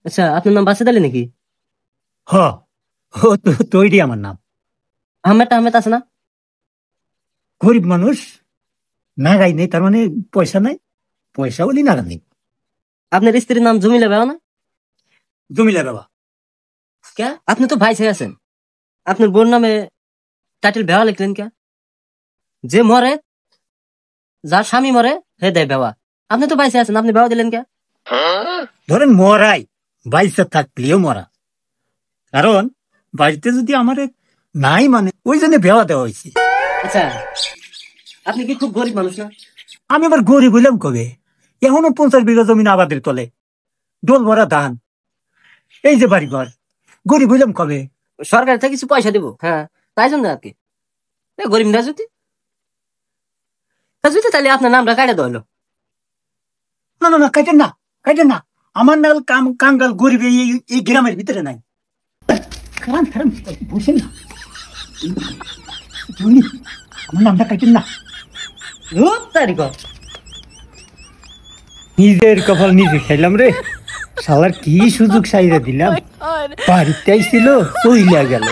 আচ্ছা, আপনার নাম বাসেদ আলী নাকি? হ ও তো তৈরি আমার নাম। আহমেদ আহমেদ আছে না? গরিব মানুষ, নাগাই নেই, তার মানে পয়সা নাই, পয়সা বলি নাগা নেই। আপনার স্ত্রীর নাম জমিলা বেওয়া না? জমিলা বাবা। কে, আপনি তো ভাই ছেলে আছেন, আপনার বোন নামে টাইটেল বেওয়া লিখলেন কে? যে মরে, যার স্বামী মরে হে দেয় বেওয়া। আপনি তো ভাই ছেলে আছেন, আপনি বেওয়া দিলেন কে? ধরেন মরাই, বাইসা থাকলেও মরা, কারণ বাড়িতে যদি আমার নাই মানে ওই জন্য বেওয়া দেওয়া হয়েছে। আচ্ছা, আপনি কি খুব গরিব মানুষ না? আমি আবার গরিব হইলাম কবে? এখনো 50 বিঘা জমিন আবাদের তলে, ডোল ভরা ধান, এই যে বাড়ি ঘর, গরিব হইলাম কবে? সরকার থেকে কিছু পয়সা দিব, হ্যাঁ, তাই জন্য আর কি। গরিব না যদি, তাহলে আপনার নামটা কাটে দেওয়া। না না না, কাটেন না, কাটেন না। আমার নাল কাঙ্গাল গরিব এই গ্রামের ভিতরে নাই। খারাপ খারাপ বসেন না, আমার নামটা কাটেন না। নিজের কপাল নিজে খাইলাম রে, শালার কি সুযোগ সাইরা দিলাম, বাড়িতে আইছিল চইলা গেল।